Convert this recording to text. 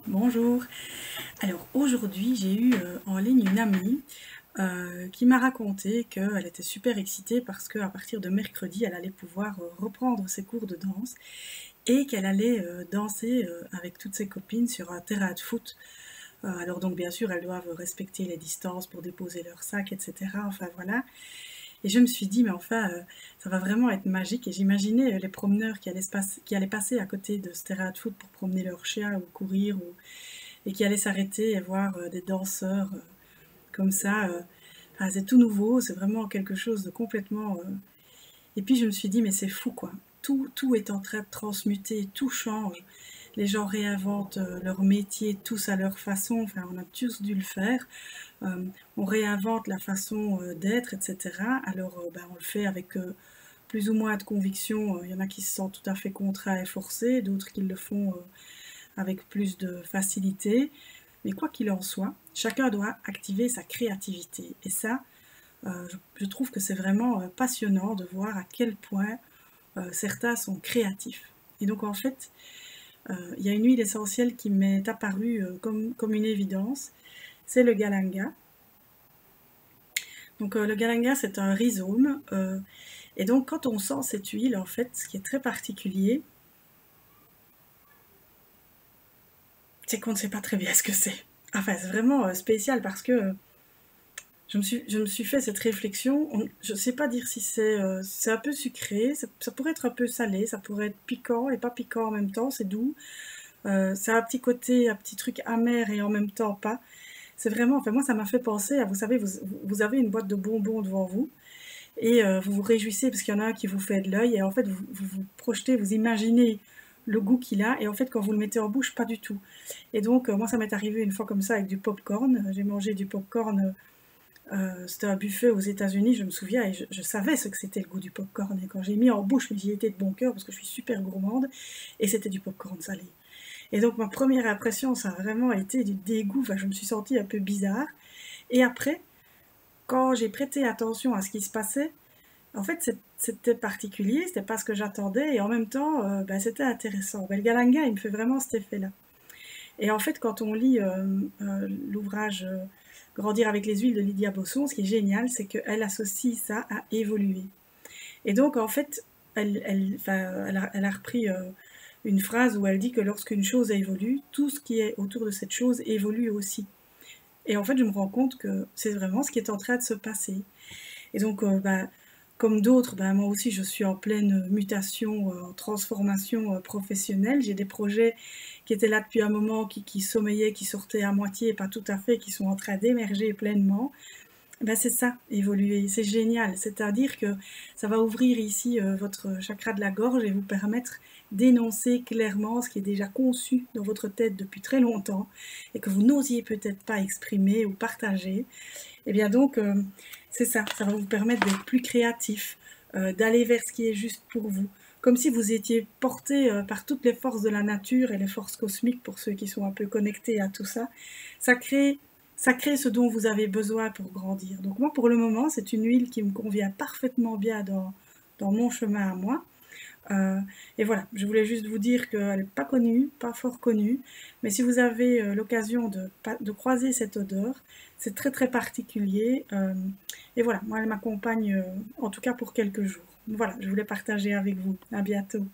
Bonjour. Alors aujourd'hui j'ai eu en ligne une amie qui m'a raconté qu'elle était super excitée parce qu'à partir de mercredi elle allait pouvoir reprendre ses cours de danse et qu'elle allait danser avec toutes ses copines sur un terrain de foot. Alors donc bien sûr elles doivent respecter les distances pour déposer leur sac, etc. Enfin voilà. Et je me suis dit mais enfin ça va vraiment être magique et j'imaginais les promeneurs qui allaient passer à côté de ce terrain de foot pour promener leur chien ou courir et qui allaient s'arrêter et voir des danseurs comme ça. Enfin, c'est tout nouveau, c'est vraiment quelque chose de complètement... Et puis je me suis dit, mais c'est fou quoi. Tout est en train de transmuter, tout change. Les gens réinventent leur métier tous à leur façon, enfin on a tous dû le faire. Euh, on réinvente la façon d'être, etc. Alors on le fait avec plus ou moins de conviction. Il y en a qui se sentent tout à fait contraints et forcés, d'autres qui le font avec plus de facilité. Mais quoi qu'il en soit, chacun doit activer sa créativité. Et ça, je trouve que c'est vraiment passionnant de voir à quel point certains sont créatifs. Et donc en fait, il y a une huile essentielle qui m'est apparue comme une évidence, c'est le galanga. Donc le galanga c'est un rhizome, et donc quand on sent cette huile, en fait, ce qui est très particulier, c'est qu'on ne sait pas très bien ce que c'est. Enfin, c'est vraiment spécial parce que je me suis fait cette réflexion. Je ne sais pas dire si c'est un peu sucré, ça pourrait être un peu salé, ça pourrait être piquant et pas piquant en même temps, c'est doux. Ça a un petit côté, un petit truc amer et en même temps pas. C'est vraiment, enfin moi ça m'a fait penser à, vous savez, vous avez une boîte de bonbons devant vous et vous vous réjouissez parce qu'il y en a un qui vous fait de l'œil et en fait vous projetez, vous imaginez le goût qu'il a et en fait quand vous le mettez en bouche, pas du tout. Et donc moi ça m'est arrivé une fois comme ça avec du popcorn. J'ai mangé du popcorn. C'était un buffet aux États-Unis, je me souviens, et je savais ce que c'était le goût du popcorn. Et quand j'ai mis en bouche, mais j'y étais de bon cœur parce que je suis super gourmande, et c'était du popcorn salé. Et donc ma première impression, ça a vraiment été du dégoût. Enfin, je me suis sentie un peu bizarre. Et après, quand j'ai prêté attention à ce qui se passait, en fait, c'était particulier, c'était pas ce que j'attendais, et en même temps, c'était intéressant. Le galanga, il me fait vraiment cet effet-là. Et en fait, quand on lit l'ouvrage Grandir avec les huiles de Lydia Bosson, ce qui est génial, c'est qu'elle associe ça à évoluer. Et donc, en fait, elle a repris une phrase où elle dit que lorsqu'une chose évolue, tout ce qui est autour de cette chose évolue aussi. Et en fait, je me rends compte que c'est vraiment ce qui est en train de se passer. Et donc, comme d'autres, moi aussi, je suis en pleine mutation, en transformation professionnelle. J'ai des projets qui étaient là depuis un moment, qui sommeillaient, qui sortaient à moitié, pas tout à fait, qui sont en train d'émerger pleinement. C'est ça, évoluer, c'est génial. C'est-à-dire que ça va ouvrir ici votre chakra de la gorge et vous permettre d'énoncer clairement ce qui est déjà conçu dans votre tête depuis très longtemps et que vous n'osiez peut-être pas exprimer ou partager. Et bien donc, c'est ça, ça va vous permettre d'être plus créatif, d'aller vers ce qui est juste pour vous. Comme si vous étiez porté par toutes les forces de la nature et les forces cosmiques, pour ceux qui sont un peu connectés à tout ça. Ça crée, ça crée ce dont vous avez besoin pour grandir. Donc moi, pour le moment, c'est une huile qui me convient parfaitement bien dans mon chemin à moi. Euh, et voilà, je voulais juste vous dire qu'elle n'est pas connue, pas fort connue, mais si vous avez l'occasion de croiser cette odeur, c'est très très particulier. Et voilà, moi elle m'accompagne en tout cas pour quelques jours. Voilà, je voulais partager avec vous. À bientôt.